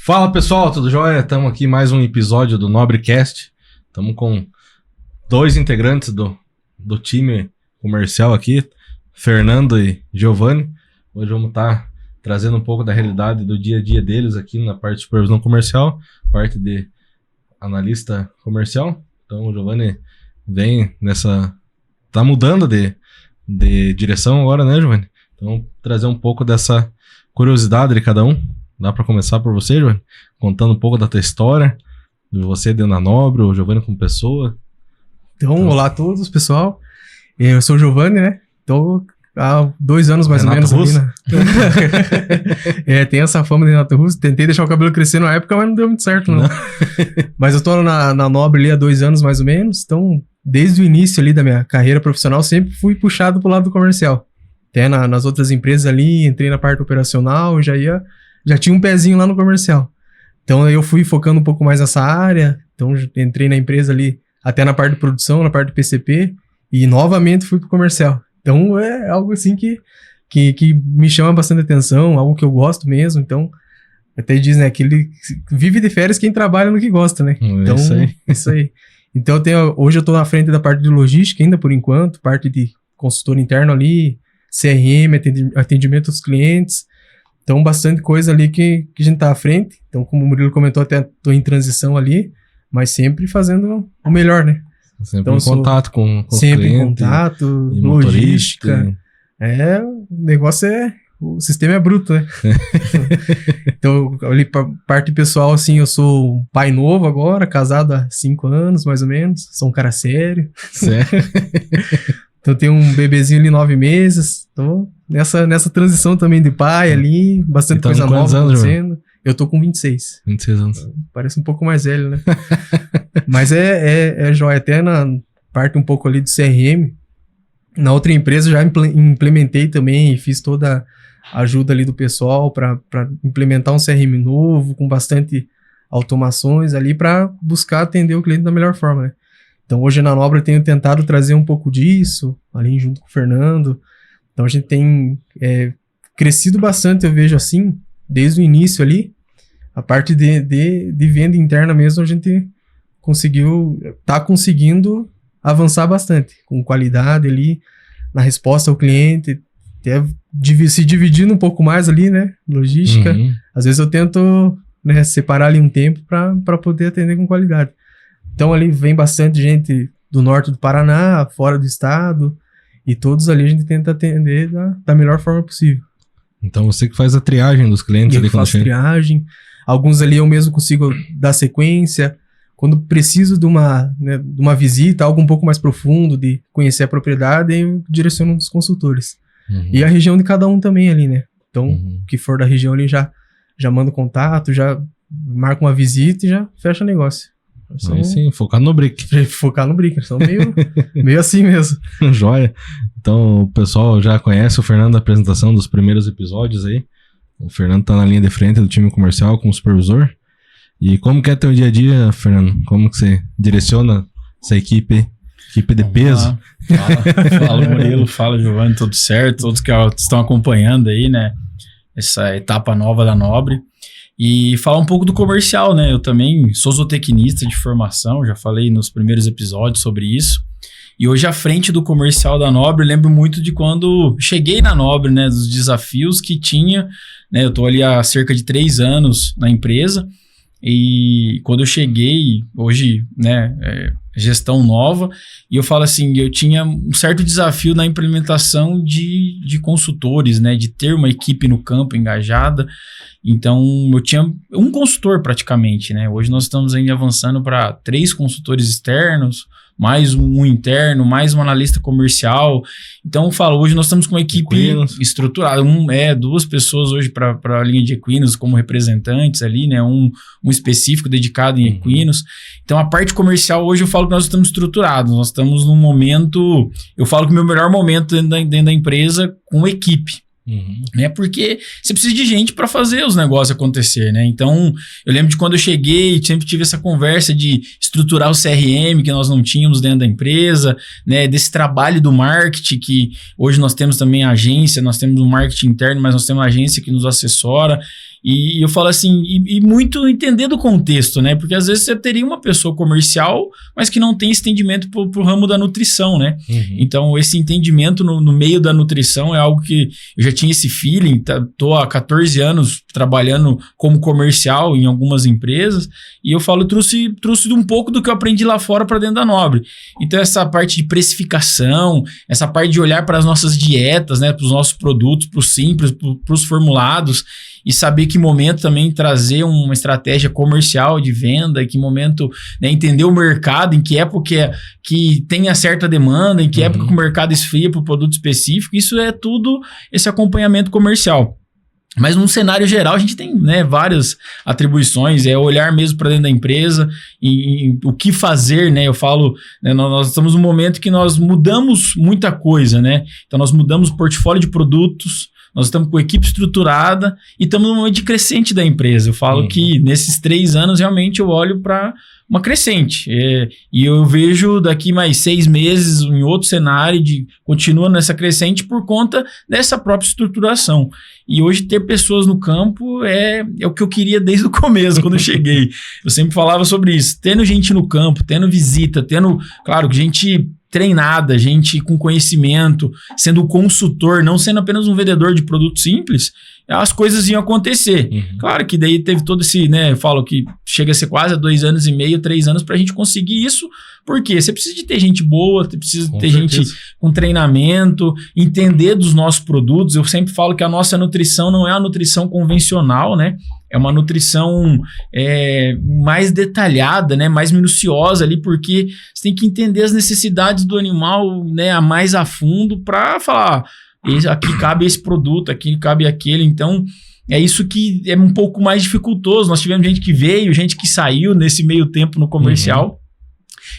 Fala pessoal, tudo jóia? Estamos aqui mais um episódio do Nobrecast. Estamos com dois integrantes do time comercial aqui, Fernando e Giovanni. Hoje vamos estar trazendo um pouco da realidade do dia a dia deles aqui na parte de supervisão comercial, parte de analista comercial. Então o Giovanni vem nessa... tá mudando de direção agora, né, Giovanni? Então trazer um pouco dessa curiosidade de cada um. Dá para começar por você, Giovanni? Contando um pouco da tua história, de você dentro da Nobre, o Giovanni como pessoa. Então, olá a todos, pessoal. Eu sou o Giovanni, né? Estou há 2 anos mais Renato ou menos Russo. ali, né? Tem essa fama de Renato Russo. Tentei deixar o cabelo crescer na época, mas não deu muito certo, não. Mas eu estou na Nobre ali há 2 anos mais ou menos. Então, desde o início ali da minha carreira profissional, sempre fui puxado pro lado do comercial. Até nas outras empresas ali, entrei na parte operacional, já tinha um pezinho lá no comercial. Então eu fui focando um pouco mais nessa área. Então entrei na empresa ali, até na parte de produção, na parte de PCP, e novamente fui pro comercial. Então é algo assim que me chama bastante atenção, algo que eu gosto mesmo. Então até diz, né, que ele vive de férias quem trabalha no que gosta, né? Então, isso aí. Então hoje eu tô na frente da parte de logística ainda por enquanto, parte de consultor interno ali, CRM, atendimento aos clientes. Então, bastante coisa ali que a gente tá à frente. Então, como o Murilo comentou, até tô em transição ali, mas sempre fazendo o melhor, né? Sempre então, em contato com os sempre clientes. Sempre em contato, logística. O negócio o sistema é bruto, né? Então, ali parte pessoal, assim, eu sou um pai novo agora, casado há 5 anos, mais ou menos. Sou um cara sério. Sério? Então, tenho um bebezinho ali 9 meses. Tô nessa transição também de pai ali, bastante então, coisa nova acontecendo. Anos, eu tô com 26. 26 anos. Parece um pouco mais velho, né? Mas é jóia. Até na parte um pouco ali do CRM, na outra empresa já implementei também e fiz toda a ajuda ali do pessoal para implementar um CRM novo, com bastante automações ali para buscar atender o cliente da melhor forma, né? Então hoje na Nobre eu tenho tentado trazer um pouco disso, ali junto com o Fernando. Então a gente tem crescido bastante, eu vejo assim, desde o início ali. A parte de venda interna mesmo, a gente tá conseguindo avançar bastante, com qualidade ali, na resposta ao cliente, até se dividindo um pouco mais ali, né, logística. Uhum. Às vezes eu tento, né, separar ali um tempo para poder atender com qualidade. Então ali vem bastante gente do norte do Paraná, fora do estado, e todos ali a gente tenta atender da melhor forma possível. Então você que faz a triagem dos clientes ali quando chega. Triagem. Alguns ali eu mesmo consigo dar sequência. Quando preciso de uma visita, algo um pouco mais profundo, de conhecer a propriedade, aí eu direciono um dos consultores. Uhum. E a região de cada um também ali, né? Então, o que for da região ali já manda contato, já marca uma visita e já fecha o negócio. Aí sim, focar no brick. Focar no brick, são meio assim mesmo. Joia. Então o pessoal já conhece o Fernando da apresentação dos primeiros episódios aí. O Fernando tá na linha de frente do time comercial como supervisor. E como que é teu dia a dia, Fernando? Como que você direciona essa equipe de peso? Fala Murilo, fala Giovanni, tudo certo? Todos que estão acompanhando aí, né? Essa etapa nova da Nobre. E falar um pouco do comercial, né? Eu também sou zootecnista de formação, já falei nos primeiros episódios sobre isso. E hoje à frente do comercial da Nobre, lembro muito de quando cheguei na Nobre, né? Dos desafios que tinha, né? Eu tô ali há cerca de 3 anos na empresa. E quando eu cheguei, hoje, né, gestão nova, e eu falo assim, eu tinha um certo desafio na implementação de consultores, né, de ter uma equipe no campo engajada. Então eu tinha um consultor praticamente, né, hoje nós estamos ainda avançando para 3 consultores externos, mais um interno, mais um analista comercial. Então, eu falo, hoje nós estamos com uma equipe estruturada. 2 pessoas hoje para a linha de equinos como representantes ali, né? Um específico dedicado em equinos. Então, a parte comercial, hoje eu falo que nós estamos estruturados. Nós estamos num momento... Eu falo que o meu melhor momento dentro da empresa com equipe. Né? Porque você precisa de gente para fazer os negócios acontecer, né? Então, eu lembro de quando eu cheguei, sempre tive essa conversa de estruturar o CRM que nós não tínhamos dentro da empresa, né? Desse trabalho do marketing, que hoje nós temos também a agência, nós temos o marketing interno, mas nós temos uma agência que nos assessora. E eu falo assim, e muito entender do contexto, né? Porque às vezes você teria uma pessoa comercial, mas que não tem esse entendimento pro ramo da nutrição, né? Então, esse entendimento no meio da nutrição é algo que eu já tinha esse feeling, tô há 14 anos trabalhando como comercial em algumas empresas, e eu falo, trouxe um pouco do que eu aprendi lá fora para dentro da Nobre. Então, essa parte de precificação, essa parte de olhar para as nossas dietas, né, para os nossos produtos, para os simples, para os formulados, e saber que momento também trazer uma estratégia comercial de venda, em que momento, né, entender o mercado, em que época que tenha certa demanda, em que época que o mercado esfria para o produto específico, isso é tudo esse acompanhamento comercial. Mas num cenário geral a gente tem, né, várias atribuições, é olhar mesmo para dentro da empresa e o que fazer, né? Eu falo, né, nós estamos num momento que nós mudamos muita coisa, né? Então nós mudamos o portfólio de produtos, nós estamos com a equipe estruturada e estamos num momento de crescente da empresa. Eu falo que nesses 3 anos realmente eu olho para uma crescente. E eu vejo daqui mais 6 meses em outro cenário continua nessa crescente por conta dessa própria estruturação. E hoje ter pessoas no campo é o que eu queria desde o começo, quando eu cheguei. Eu sempre falava sobre isso. Tendo gente no campo, tendo visita, tendo, claro, gente treinada, gente com conhecimento, sendo um consultor, não sendo apenas um vendedor de produto simples, as coisas iam acontecer. Claro que daí teve todo esse, né, eu falo que chega a ser quase 2 anos e meio, 3 anos pra gente conseguir isso, porque você precisa de ter gente boa, você precisa ter gente com treinamento, entender dos nossos produtos. Eu sempre falo que a nossa nutrição não é a nutrição convencional, né? É uma nutrição mais detalhada, né? Mais minuciosa ali, porque você tem que entender as necessidades do animal, né, a mais a fundo para falar, aqui cabe esse produto, aqui cabe aquele. Então, é isso que é um pouco mais dificultoso. Nós tivemos gente que veio, gente que saiu nesse meio tempo no comercial.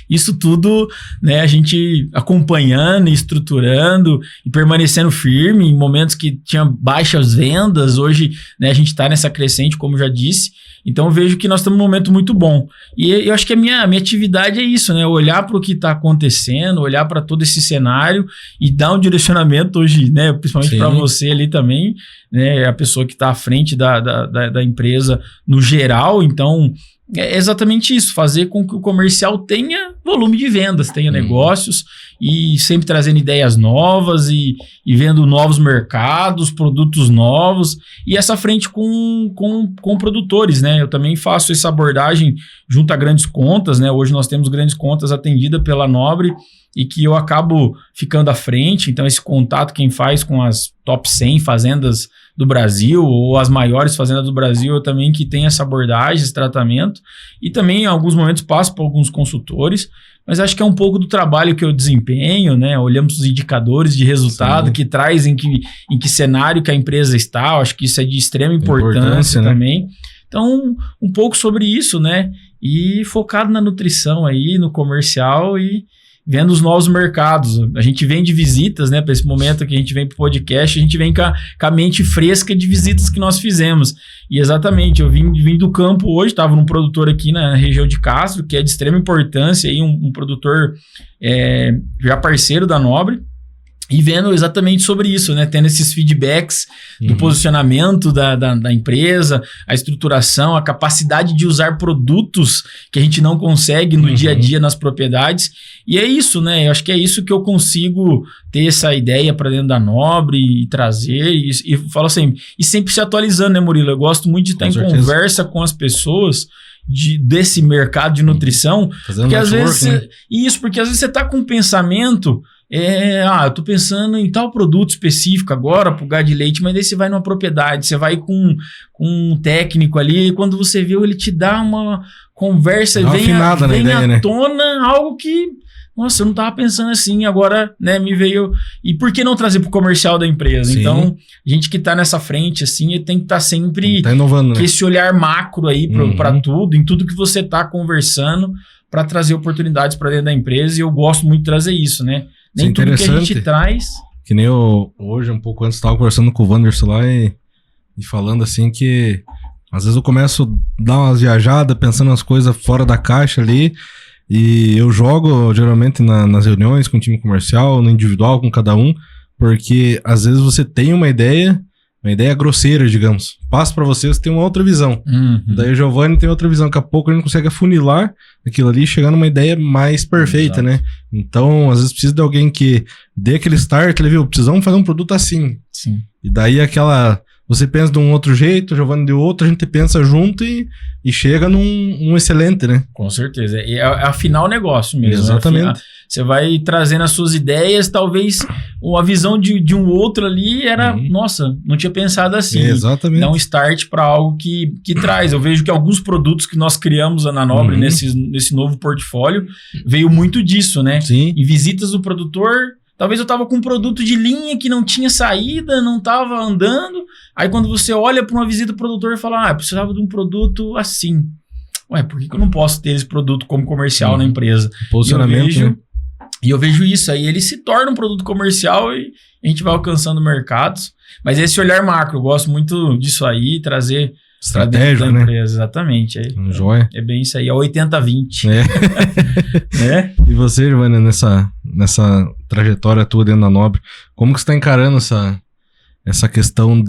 Isso tudo, né, a gente acompanhando, estruturando e permanecendo firme em momentos que tinha baixas vendas. Hoje, né, a gente está nessa crescente, como já disse. Então, eu vejo que nós estamos num momento muito bom. E eu acho que a minha atividade é isso, né? Olhar para o que está acontecendo, olhar para todo esse cenário e dar um direcionamento hoje, né? Principalmente para você ali também, né? A pessoa que está à frente da empresa no geral. Então, é exatamente isso, fazer com que o comercial tenha volume de vendas, tenha negócios e sempre trazendo ideias novas e vendo novos mercados, produtos novos e essa frente com produtores, né? Eu também faço essa abordagem junto a grandes contas, né? Hoje nós temos grandes contas atendidas pela Nobre e que eu acabo ficando à frente, então esse contato quem faz com as top 100 fazendas do Brasil ou as maiores fazendas do Brasil, eu também que tenho essa abordagem, esse tratamento e também em alguns momentos passo por alguns consultores, mas acho que é um pouco do trabalho que eu desempenho, né? Olhamos os indicadores de resultado que traz em que cenário que a empresa está, eu acho que isso é de extrema importância também. Né? Então, um pouco sobre isso, né? E focado na nutrição aí, no comercial e vendo os novos mercados. A gente vem de visitas, né? Para esse momento que a gente vem para o podcast, a gente vem com a mente fresca de visitas que nós fizemos. E exatamente, eu vim do campo hoje, estava num produtor aqui na região de Castro, que é de extrema importância, aí, um produtor já parceiro da Nobre, e vendo exatamente sobre isso, né? Tendo esses feedbacks do posicionamento da empresa, a estruturação, a capacidade de usar produtos que a gente não consegue no dia a dia nas propriedades. E é isso, né? Eu acho que é isso que eu consigo ter essa ideia para dentro da Nobre e trazer. E falo assim, e sempre se atualizando, né, Murilo? Eu gosto muito de estar em conversa com as pessoas desse mercado de nutrição. Fazendo porque às vezes porque às vezes você tá com um pensamento. Eu tô pensando em tal produto específico agora pro gado de leite, mas daí você vai numa propriedade, você vai com um técnico ali, e quando você vê, ele te dá uma conversa, vem à tona algo que, nossa, eu não tava pensando assim, agora, né, me veio. E por que não trazer pro comercial da empresa? Sim. Então, a gente que tá nessa frente, assim, tem que estar sempre inovando, com esse olhar macro aí para tudo, em tudo que você tá conversando, para trazer oportunidades para dentro da empresa, e eu gosto muito de trazer isso, né? Nem tudo que a gente traz. Que nem eu, hoje, um pouco antes, estava conversando com o Wanderson lá e falando assim que às vezes eu começo a dar umas viajadas, pensando nas coisas fora da caixa ali, e eu jogo geralmente nas reuniões com o time comercial, no individual, com cada um, porque às vezes você tem uma ideia uma ideia grosseira, digamos. Passo pra vocês, tem uma outra visão. Daí o Giovanni tem outra visão. Daqui a pouco ele não consegue afunilar aquilo ali e chegar numa ideia mais perfeita, né? Então, às vezes precisa de alguém que dê aquele start, ele viu, precisamos fazer um produto assim. Sim. E daí você pensa de um outro jeito, o Giovanni de outro, a gente pensa junto e chega num excelente, né? Com certeza. E afinal o negócio mesmo. Exatamente. Você vai trazendo as suas ideias, talvez a visão de um outro ali era, nossa, não tinha pensado assim. Exatamente. Dá um start para algo que traz. Eu vejo que alguns produtos que nós criamos na Nobre, nesse novo portfólio, veio muito disso, né? Sim. Em visitas do produtor, talvez eu tava com um produto de linha que não tinha saída, não tava andando. Aí quando você olha para uma visita do produtor e fala, eu precisava de um produto assim. Ué, por que eu não posso ter esse produto como comercial na empresa? Posicionamento, né? E eu vejo isso aí, ele se torna um produto comercial e a gente vai alcançando mercados. Mas esse olhar macro, eu gosto muito disso aí, trazer estratégia, da né? empresa, exatamente. Joia. É bem isso aí, é 80-20. É. E você, Giovanni, nessa trajetória tua dentro da Nobre, como que você está encarando essa questão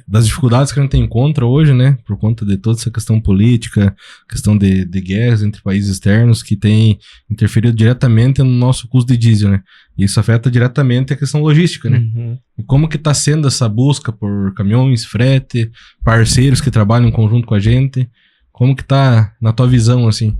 das dificuldades que a gente encontra hoje, né? Por conta de toda essa questão política, questão de guerras entre países externos que tem interferido diretamente no nosso custo de diesel, né? E isso afeta diretamente a questão logística, né? E como que está sendo essa busca por caminhões, frete, parceiros que trabalham em conjunto com a gente? Como que tá na tua visão, assim?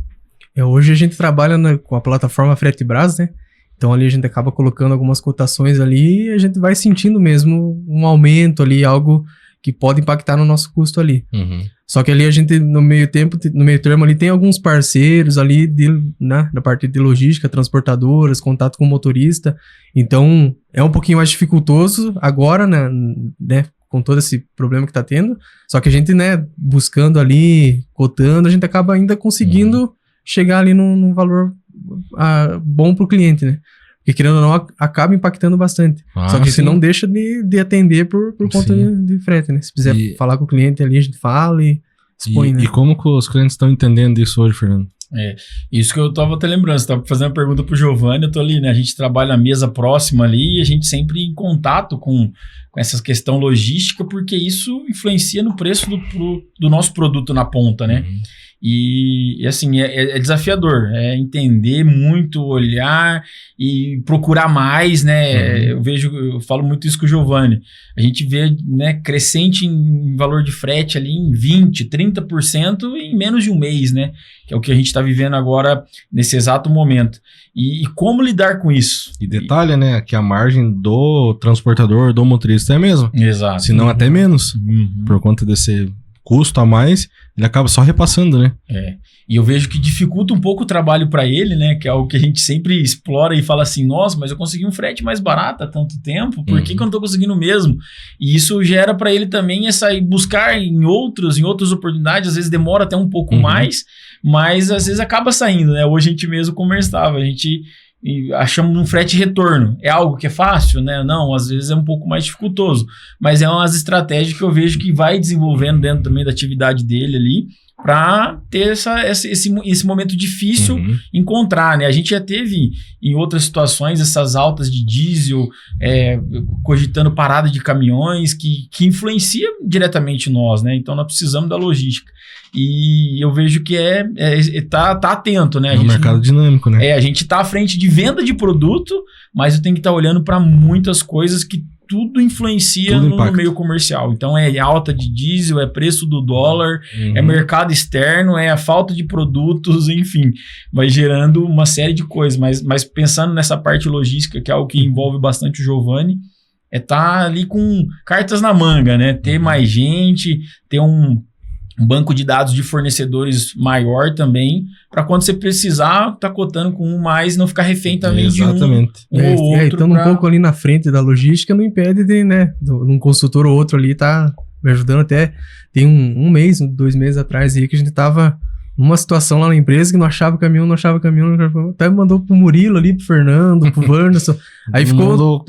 Hoje a gente trabalha com a plataforma FreteBras, né? Então ali a gente acaba colocando algumas cotações ali e a gente vai sentindo mesmo um aumento ali, algo que pode impactar no nosso custo ali. Só que ali a gente, no meio termo ali, tem alguns parceiros ali né, da parte de logística, transportadoras, contato com o motorista. Então é um pouquinho mais dificultoso agora, né, com todo esse problema que tá tendo. Só que a gente, né, buscando ali, cotando, a gente acaba ainda conseguindo chegar ali num valor bom pro cliente, né? Porque querendo ou não, acaba impactando bastante. Só que você não deixa de atender por conta de frete, né? Se quiser falar com o cliente ali, a gente fala e expõe, né? E como que os clientes estão entendendo isso hoje, Fernando? Isso que eu tava até lembrando, você tava fazendo uma pergunta pro Giovanni, eu tô ali, né? A gente trabalha na mesa próxima ali e a gente sempre em contato com essa questão logística, porque isso influencia no preço do nosso produto na ponta, né? E assim, é desafiador, é entender muito, olhar e procurar mais, né? Eu falo muito isso com o Giovanni. A gente vê, né, crescente em valor de frete ali em 20%, 30% em menos de um mês, né? Que é o que a gente está vivendo agora nesse exato momento. E como lidar com isso? E detalhe, né? Que a margem do transportador, do motorista é a mesma. Exato. Se não até menos. Por conta desse custo a mais, ele acaba só repassando, né? E eu vejo que dificulta um pouco o trabalho para ele, né? Que é algo que a gente sempre explora e fala assim, nossa, mas eu consegui um frete mais barato há tanto tempo, por que eu não tô conseguindo mesmo? E isso gera para ele também buscar em outras oportunidades, às vezes demora até um pouco mais, mas às vezes acaba saindo, né? Hoje a gente mesmo conversava, a gente achamos um frete retorno. É algo que é fácil, né? Não, às vezes é um pouco mais dificultoso, mas é umas estratégias que eu vejo que vai desenvolvendo dentro também da atividade dele ali, para ter esse momento difícil encontrar, né? A gente já teve em outras situações essas altas de diesel, cogitando parada de caminhões, que influencia diretamente nós, né? Então nós precisamos da logística. E eu vejo que tá atento, né? É um mercado dinâmico, né? A gente tá à frente de venda de produto, mas eu tenho que estar olhando para muitas coisas que tudo influencia no meio comercial. Então é alta de diesel, é preço do dólar, é mercado externo, é a falta de produtos, enfim, vai gerando uma série de coisas. Mas pensando nessa parte logística, que é algo que envolve bastante o Giovanni, tá ali com cartas na manga, né? Ter mais gente, ter um banco de dados de fornecedores maior também, para quando você precisar, tá cotando com um mais, não ficar refém também de um ou outro. Estando um pouco ali na frente da logística, não impede de, né, um consultor ou outro ali tá me ajudando até. Tem um mês, 2 meses atrás aí, que a gente tava numa situação lá na empresa que não achava caminhão, até mandou pro Murilo ali, pro Fernando, pro Wanderson. Aí ficou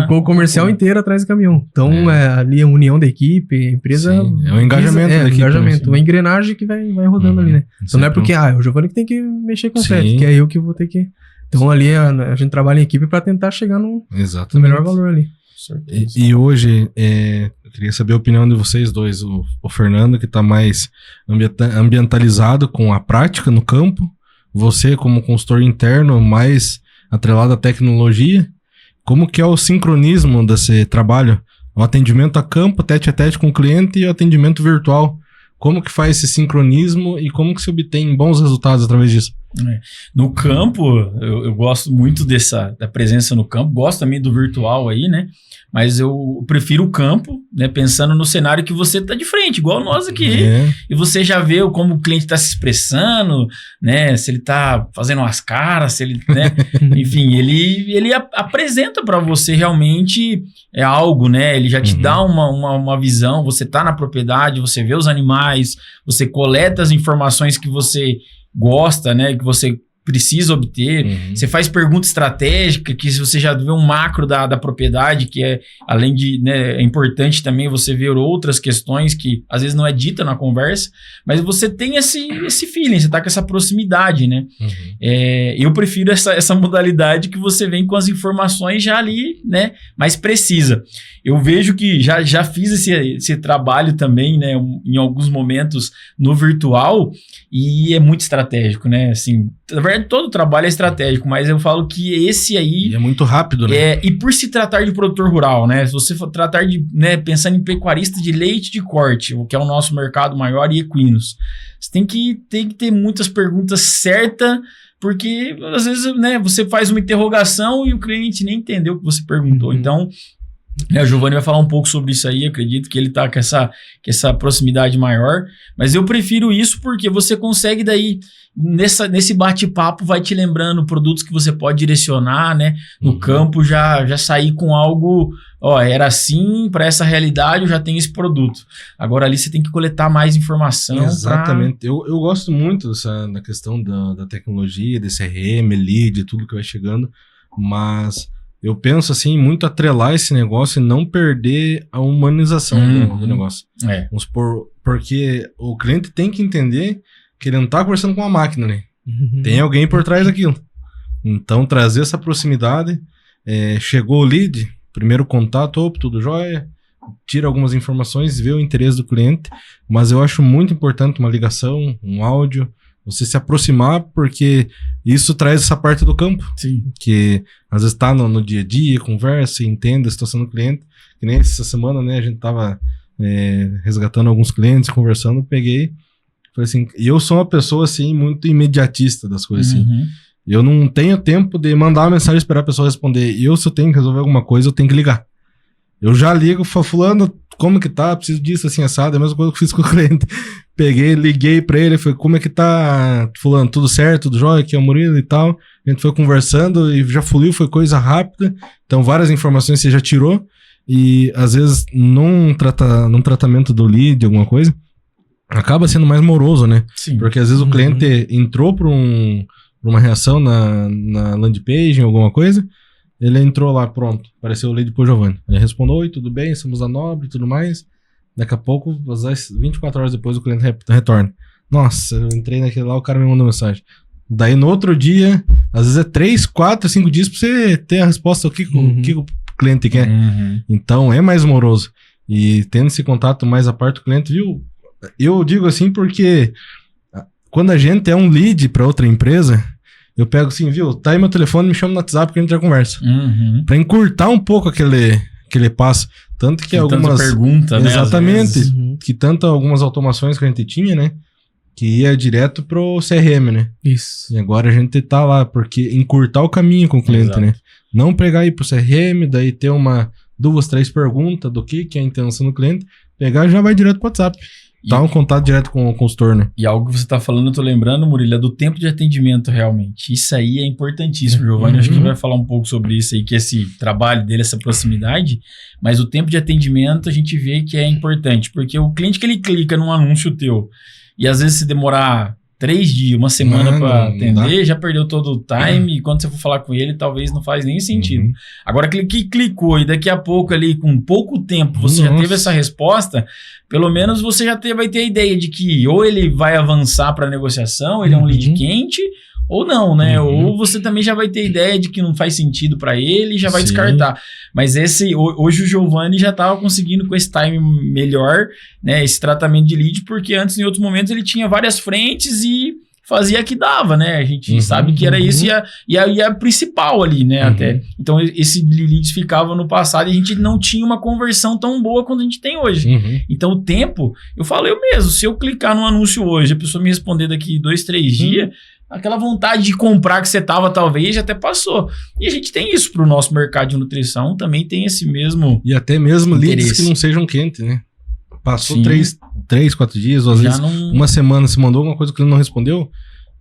o comercial inteiro atrás do caminhão. Então, ali a união da equipe, a empresa... Sim, é um engajamento da equipe. Engajamento, uma engrenagem que vai rodando ali, né? Então não é porque, o Giovanni que tem que mexer com o frete, que é eu que vou ter que... Então ali a gente trabalha em equipe para tentar chegar no melhor valor ali. certeza. E hoje, eu queria saber a opinião de vocês dois. O Fernando, que está mais ambientalizado com a prática no campo. Você, como consultor interno, mais atrelado à tecnologia. Como que é o sincronismo desse trabalho? O atendimento a campo, tete a tete com o cliente e o atendimento virtual. Como que faz esse sincronismo e como que se obtém bons resultados através disso? No campo, eu gosto muito da presença no campo, gosto também do virtual aí, né? Mas eu prefiro o campo, né? Pensando no cenário que você tá de frente, igual nós aqui. E você já vê como o cliente tá se expressando, né? Se ele tá fazendo umas caras, se ele, né? Enfim, ele apresenta para você realmente algo, né? Ele já te dá uma visão, você tá na propriedade, você vê os animais, você coleta as informações que você gosta, né? Que você precisa obter. Você faz pergunta estratégica, que se você já vê um macro da propriedade, que é, além de, né, é importante também você ver outras questões que às vezes não é dita na conversa, mas você tem esse feeling, você tá com essa proximidade, né? Eu prefiro essa modalidade que você vem com as informações já ali, né, mais precisa. Eu vejo que já fiz esse trabalho também, né, em alguns momentos no virtual, e é muito estratégico, né? Assim, na verdade, todo trabalho é estratégico, mas eu falo que esse aí... E é muito rápido, né? E por se tratar de produtor rural, né? Se você for tratar de, né, pensando em pecuarista de leite de corte, o que é o nosso mercado maior, e equinos, você tem que ter muitas perguntas certas, porque às vezes, né, você faz uma interrogação e o cliente nem entendeu o que você perguntou. Então, o Giovanni vai falar um pouco sobre isso aí, acredito que ele tá com essa proximidade maior, mas eu prefiro isso porque você consegue daí, nesse bate-papo, vai te lembrando produtos que você pode direcionar, né, no campo, já sair com algo, era assim, para essa realidade eu já tenho esse produto. Agora ali você tem que coletar mais informação. Exatamente, eu gosto muito da questão da tecnologia, desse CRM, lead, tudo que vai chegando, mas... eu penso assim, muito atrelar esse negócio e não perder a humanização do negócio. Vamos supor, porque o cliente tem que entender que ele não está conversando com uma máquina, né? Tem alguém por trás daquilo. Então, trazer essa proximidade. Chegou o lead, primeiro contato, tudo jóia, tira algumas informações, vê o interesse do cliente, mas eu acho muito importante uma ligação, um áudio, você se aproximar, porque isso traz essa parte do campo. Sim. Que às vezes tá no dia a dia, conversa, entende a situação do cliente. Que nem essa semana, né, a gente tava resgatando alguns clientes, conversando, peguei, falei assim, e eu sou uma pessoa, assim, muito imediatista das coisas, assim. Eu não tenho tempo de mandar uma mensagem e esperar a pessoa responder. Se eu tenho que resolver alguma coisa, eu tenho que ligar. Eu já ligo, fulano, como que tá? Preciso disso, assim, assado. É a mesma coisa que eu fiz com o cliente. Peguei, liguei pra ele, falei, como é que tá, fulano? Tudo certo, tudo jóia? Aqui é o Murilo e tal. A gente foi conversando e já fluiu, foi coisa rápida. Então, várias informações você já tirou. E, às vezes, num tratamento do lead, alguma coisa, acaba sendo mais moroso, né? Sim. Porque, às vezes, o cliente entrou pra uma reação na landing page, alguma coisa. Ele entrou lá, pronto, apareceu o lead pro Giovanni. Ele respondeu, oi, tudo bem, somos da Nobre e tudo mais. Daqui a pouco, às vezes, 24 horas depois, o cliente retorna. Nossa, eu entrei naquele lá, o cara me mandou mensagem. Daí, no outro dia, às vezes é 3, 4, 5 dias pra você ter a resposta do que o cliente quer. Então, é mais moroso. E tendo esse contato mais a parte do cliente, viu? Eu digo assim porque quando a gente é um lead pra outra empresa... eu pego assim, viu? Tá aí meu telefone, me chama no WhatsApp que a gente já conversa. Pra encurtar um pouco aquele passo. Tanto que algumas... pergunta, né? Exatamente. Que tanto algumas automações que a gente tinha, né? Que ia direto pro CRM, né? Isso. E agora a gente tá lá, porque encurtar o caminho com o cliente, Exato. né? Não pegar aí pro CRM, daí ter 2, 3 perguntas do que é a intenção do cliente, pegar e já vai direto pro WhatsApp. Tá um contato direto com o consultor, né? E algo que você tá falando, eu tô lembrando, Murilo, é do tempo de atendimento realmente. Isso aí é importantíssimo, Giovanni. Acho que ele vai falar um pouco sobre isso aí, que esse trabalho dele, essa proximidade, mas o tempo de atendimento a gente vê que é importante, porque o cliente que ele clica num anúncio teu, e às vezes se demorar 3 dias, uma semana pra atender, já perdeu todo o time, e quando você for falar com ele, talvez não faz nem sentido. Agora, aquele que clicou e daqui a pouco ali, com pouco tempo, você já teve essa resposta, pelo menos você já vai ter a ideia de que ou ele vai avançar para negociação, ele é um lead quente, ou não, né? Ou você também já vai ter ideia de que não faz sentido para ele e já vai descartar. Mas hoje o Giovanni já estava conseguindo com esse time melhor, né? Esse tratamento de lead, porque antes, em outros momentos, ele tinha várias frentes e fazia que dava, né? A gente sabe que era isso e a principal ali, né? Até. Então, esse leads ficava no passado e a gente não tinha uma conversão tão boa quanto a gente tem hoje. Então, o tempo, eu falo eu mesmo, se eu clicar num anúncio hoje, a pessoa me responder daqui 2, 3 dias, aquela vontade de comprar que você tava, talvez, já até passou. E a gente tem isso pro nosso mercado de nutrição, também tem esse mesmo E até mesmo interesse. leads que não sejam quentes, né? Passou 3, 4 dias, ou às vezes uma semana, se mandou alguma coisa que ele não respondeu,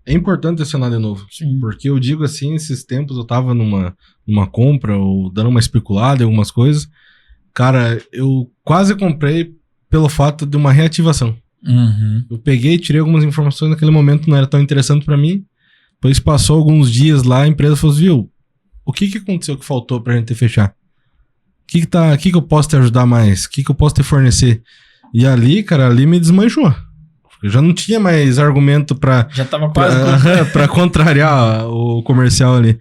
é importante acionar de novo. Sim. Porque eu digo assim, esses tempos eu tava numa compra ou dando uma especulada em algumas coisas. Cara, eu quase comprei pelo fato de uma reativação. Eu peguei, tirei algumas informações naquele momento, não era tão interessante pra mim. Depois passou alguns dias lá, a empresa falou assim, viu, o que aconteceu que faltou pra gente fechar? O que eu posso te ajudar mais? O que eu posso te fornecer? E ali, cara, ali me desmanchou. Eu já não tinha mais argumento pra... Já tava quase... pra contrariar o comercial ali.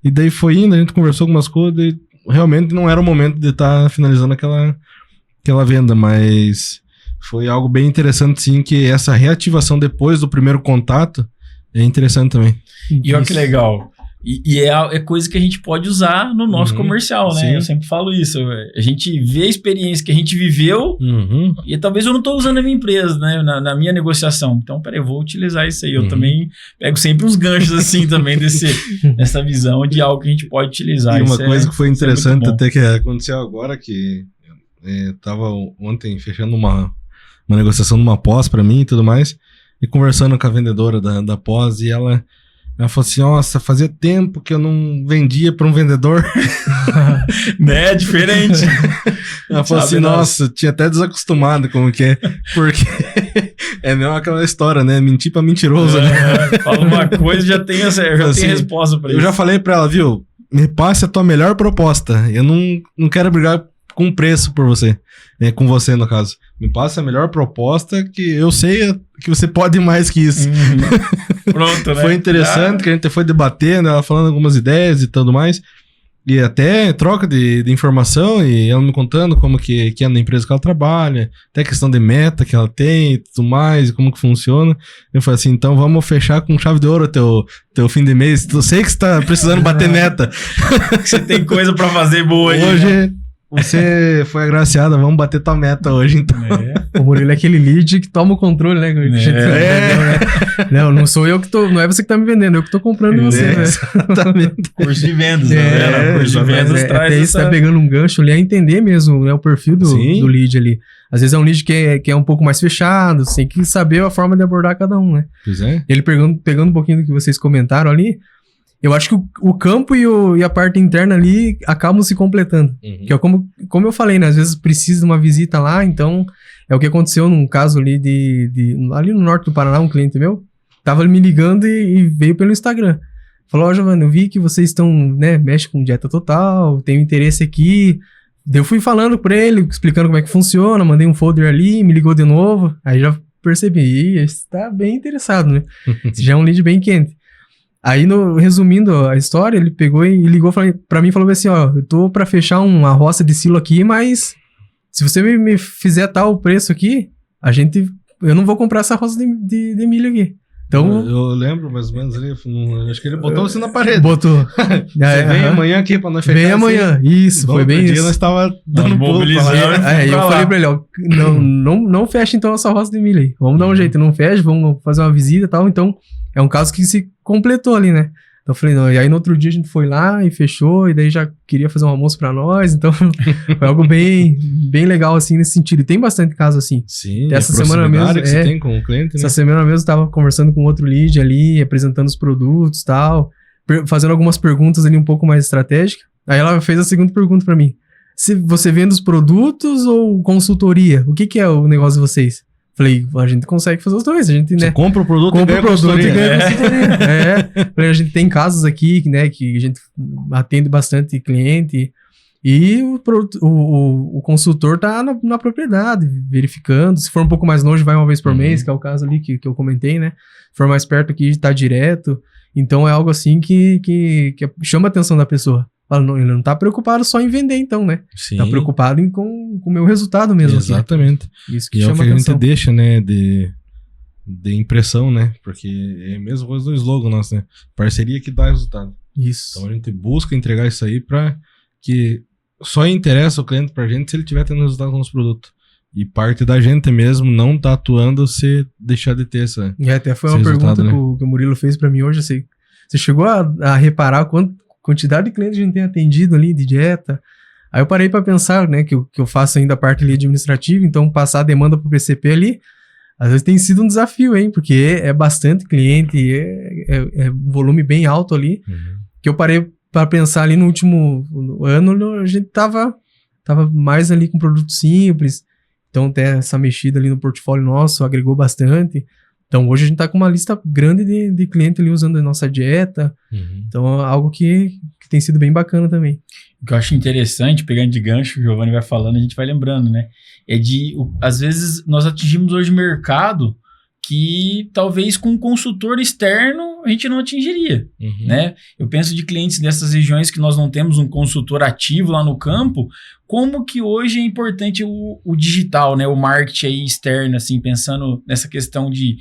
E daí foi indo, a gente conversou algumas coisas e realmente não era o momento de estar finalizando aquela venda, mas foi algo bem interessante sim, que essa reativação depois do primeiro contato é interessante também. E olha que legal. E é coisa que a gente pode usar no nosso comercial, né? Sim. Eu sempre falo isso. A gente vê a experiência que a gente viveu e talvez eu não estou usando na minha empresa, né? Na minha negociação. Então, peraí, eu vou utilizar isso aí. Eu também pego sempre uns ganchos assim também dessa visão de algo que a gente pode utilizar. E uma coisa que foi interessante até que aconteceu agora, que tava ontem fechando uma negociação de uma pós pra mim e tudo mais, e conversando com a vendedora da pós, e ela falou assim, nossa, fazia tempo que eu não vendia para um vendedor. Né, diferente. Ela falou assim, nossa, tinha até desacostumado como que é, porque é mesmo aquela história, né, mentir para mentiroso. Né? Fala uma coisa e já tem assim, resposta para isso. Eu já falei para ela, viu, me passe a tua melhor proposta, eu não quero brigar com preço por você, com você no caso. Me passa a melhor proposta que eu sei que você pode mais que isso. Pronto, né? Foi interessante que a gente foi debatendo, ela falando algumas ideias e tudo mais. E até troca de informação e ela me contando como que é na empresa que ela trabalha, até questão de meta que ela tem e tudo mais, e como que funciona. Eu falei assim, então vamos fechar com chave de ouro teu fim de mês. Eu sei que você tá precisando bater meta. Você tem coisa pra fazer boa aí. Hoje... né? Você foi agraciada, vamos bater tua meta hoje, então. O Murilo é aquele lead que toma o controle, né? Não sou eu que tô... Não é você que tá me vendendo, eu que tô comprando de você, né? Exatamente. Curso de vendas, né? Curso de vendas traz até isso tá pegando um gancho ali, a entender mesmo, né? O perfil do lead ali. Às vezes é um lead que é um pouco mais fechado, você tem que saber a forma de abordar cada um, né? Pois é. Ele pegando um pouquinho do que vocês comentaram ali, eu acho que o campo e a parte interna ali acabam se completando. Que é como eu falei, né? Às vezes precisa de uma visita lá, então é o que aconteceu num caso ali ali no norte do Paraná, um cliente meu, tava me ligando e veio pelo Instagram. Falou, Giovanni, eu vi que vocês estão, né, mexem com dieta total, tenho interesse aqui. Daí eu fui falando pra ele, explicando como é que funciona, mandei um folder ali, me ligou de novo, aí já percebi, esse tá bem interessado, né? Esse já é um lead bem quente. Aí, resumindo a história, ele pegou e ligou pra mim e falou assim, ó, eu tô pra fechar uma roça de silo aqui, mas se você me fizer tal preço aqui, eu não vou comprar essa roça de milho aqui. Então, eu lembro mais ou menos ali, acho que ele botou assim na parede. Botou. Você vem amanhã aqui pra nós fechar. Vem amanhã, assim. Isso, foi bem isso. Nós tava dando pulo pra lá. Eu falei pra ele, ó, não fecha então essa roça de milho aí. Vamos dar um jeito, não fecha, vamos fazer uma visita e tal. Então, é um caso que se completou ali, né? Então eu falei, não, e aí no outro dia a gente foi lá e fechou, e daí já queria fazer um almoço pra nós, então foi algo bem legal, assim, nesse sentido. E tem bastante caso assim. Sim, essa semana mesmo, que você tem com o cliente, né? Essa semana mesmo eu tava conversando com outro lead ali, apresentando os produtos e tal, fazendo algumas perguntas ali um pouco mais estratégicas. Aí ela fez a segunda pergunta pra mim. Se você vende os produtos ou consultoria? O que é o negócio de vocês? Falei, a gente consegue fazer os dois, a gente, né? Você compra o produto e ganha consultoria. Falei, a gente tem casos aqui, né, que a gente atende bastante cliente e o consultor tá na propriedade, verificando. Se for um pouco mais longe, vai uma vez por mês, que é o caso ali que eu comentei, né? Se for mais perto aqui, tá direto. Então é algo assim que chama a atenção da pessoa. Fala, não, ele não tá preocupado só em vender, então, né? Sim. Tá preocupado com o meu resultado mesmo. Exatamente. Aqui. Isso que E é o chama que a atenção. gente deixa, né, de impressão, né? Porque é a mesma coisa do slogan nosso, né? Parceria que dá resultado. Isso. Então a gente busca entregar isso aí pra que só interessa o cliente pra gente se ele tiver tendo resultado com os produtos. E parte da gente mesmo não tá atuando se deixar de ter essa... E até foi esse uma resultado, pergunta né? que o Murilo fez pra mim hoje. Você chegou a reparar quantidade de clientes a gente tem atendido ali de dieta? Aí eu parei pra pensar, né, que eu faço ainda a parte ali administrativa, então passar a demanda pro PCP ali, às vezes tem sido um desafio, hein, porque é bastante cliente, é um volume bem alto ali, que eu parei pra pensar ali no último ano, a gente tava mais ali com produto simples, então até essa mexida ali no portfólio nosso agregou bastante. Então hoje a gente tá com uma lista grande de clientes ali usando a nossa dieta. Então é algo que tem sido bem bacana também. O que eu acho interessante, pegando de gancho, o Giovanni vai falando, a gente vai lembrando, né? Às vezes nós atingimos hoje mercado que talvez com um consultor externo a gente não atingiria, né? Eu penso de clientes dessas regiões que nós não temos um consultor ativo lá no campo, como que hoje é importante o digital, né? O marketing aí externo, assim, pensando nessa questão de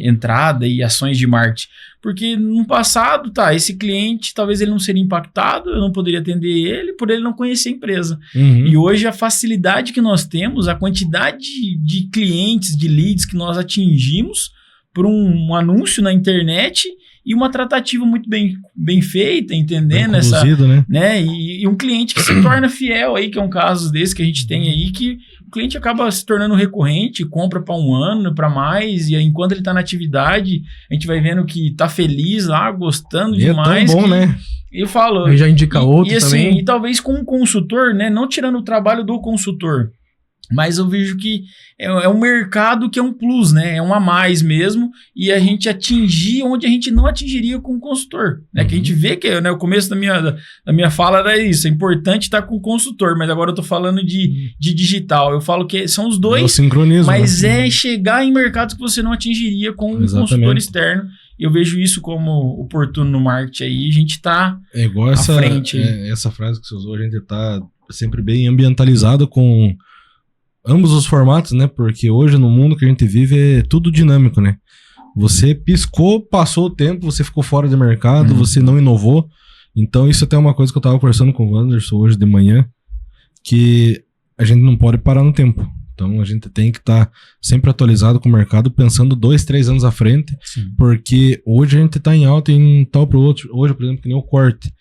entrada e ações de marketing. Porque no passado, esse cliente, talvez ele não seria impactado, eu não poderia atender ele, por ele não conhecer a empresa. E hoje a facilidade que nós temos, a quantidade de clientes, de leads que nós atingimos por um anúncio na internet e uma tratativa muito bem feita, entendendo bem conduzido, né? E um cliente que se torna fiel aí, que é um caso desse que a gente tem aí, que o cliente acaba se tornando recorrente, compra para 1 ano, para mais, e aí, enquanto ele tá na atividade, a gente vai vendo que tá feliz lá, gostando E demais. É tão bom, né? Eu falo... Aí já indica outro assim, também. E talvez com um consultor, né? Não tirando o trabalho do consultor, mas eu vejo que é um mercado que é um plus, né? É um a mais mesmo, e a gente atingir onde a gente não atingiria com o consultor, né? Que a gente vê que, né, o começo da minha fala era isso, é importante estar com o consultor, mas agora eu tô falando de digital. Eu falo que são os dois, É o sincronismo, mas né? é chegar em mercados que você não atingiria com um consultor externo. Eu vejo isso como oportuno no marketing aí, a gente tá igual à frente. Essa frase que você usou, a gente tá sempre bem ambientalizado com ambos os formatos, né? Porque hoje no mundo que a gente vive é tudo dinâmico, né? Você piscou, passou o tempo, você ficou fora do mercado, você não inovou. Então isso até é uma coisa que eu tava conversando com o Wanderson hoje de manhã, que a gente não pode parar no tempo. Então a gente tem que estar sempre atualizado com o mercado, pensando 2, 3 anos à frente. Sim. Porque hoje a gente tá em alta em tal pro outro. Hoje, por exemplo, que nem o corte.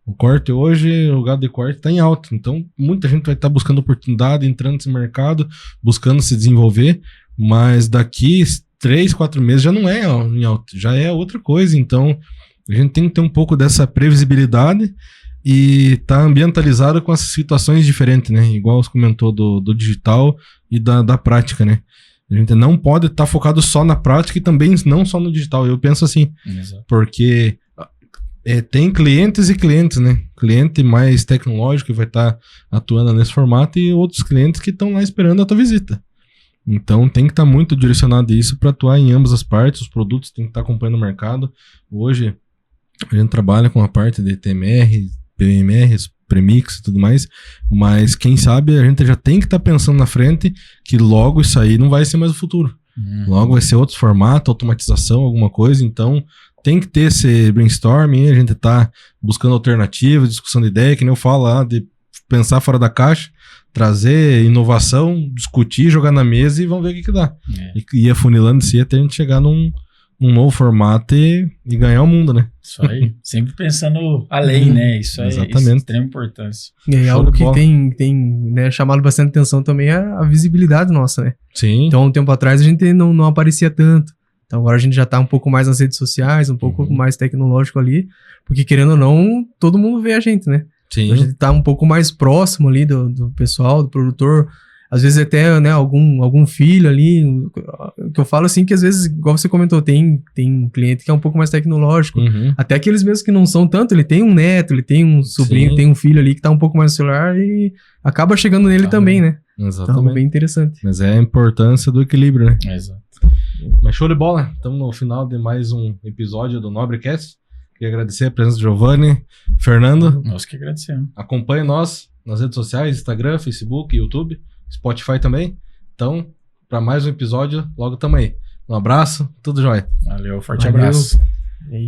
O corte hoje, o gado de corte tá em alta. Então, muita gente vai estar buscando oportunidade, entrando nesse mercado, buscando se desenvolver. Mas daqui 3, 4 meses já não é em alta, já é outra coisa. Então, a gente tem que ter um pouco dessa previsibilidade e tá ambientalizado com essas situações diferentes, né? Igual você comentou do digital e da prática, né? A gente não pode estar focado só na prática e também não só no digital. Eu penso assim, porque... tem clientes e clientes, né? Cliente mais tecnológico que vai estar atuando nesse formato e outros clientes que estão lá esperando a tua visita. Então tem que estar muito direcionado a isso para atuar em ambas as partes. Os produtos têm que estar acompanhando o mercado. Hoje a gente trabalha com a parte de TMR, PMR, premix e tudo mais, mas quem sabe a gente já tem que estar pensando na frente que logo isso aí não vai ser mais o futuro. Logo vai ser outro formato, automatização, alguma coisa. Então tem que ter esse brainstorming, a gente tá buscando alternativas, discussão de ideia, que nem eu falo lá, de pensar fora da caixa, trazer inovação, discutir, jogar na mesa e vamos ver o que dá. E ir afunilando isso até a gente chegar num novo formato e ganhar o mundo, né? Isso aí, sempre pensando além, né? Isso é de extrema importância. E aí, algo que tem né, chamado bastante atenção também é a visibilidade nossa, né? Sim. Então, um tempo atrás a gente não aparecia tanto. Então agora a gente já tá um pouco mais nas redes sociais, um pouco mais tecnológico ali, porque querendo ou não, todo mundo vê a gente, né? Sim. Então, a gente tá um pouco mais próximo ali do pessoal, do produtor, às vezes até, né, algum filho ali, que eu falo assim que às vezes, igual você comentou, tem cliente que é um pouco mais tecnológico, até aqueles mesmos que não são tanto, ele tem um neto, ele tem um sobrinho, tem um filho ali que tá um pouco mais no celular e acaba chegando nele também, né? Exatamente. Então, bem interessante. Mas é a importância do equilíbrio, né? Exato. Mas show de bola. Estamos no final de mais um episódio do Nobrecast. Queria agradecer a presença do Giovanni, Fernando. Nós que agradecemos. Acompanhe nós nas redes sociais, Instagram, Facebook, YouTube, Spotify também. Então, para mais um episódio, logo tamo aí. Um abraço, tudo jóia. Valeu, forte Valeu. abraço. E aí?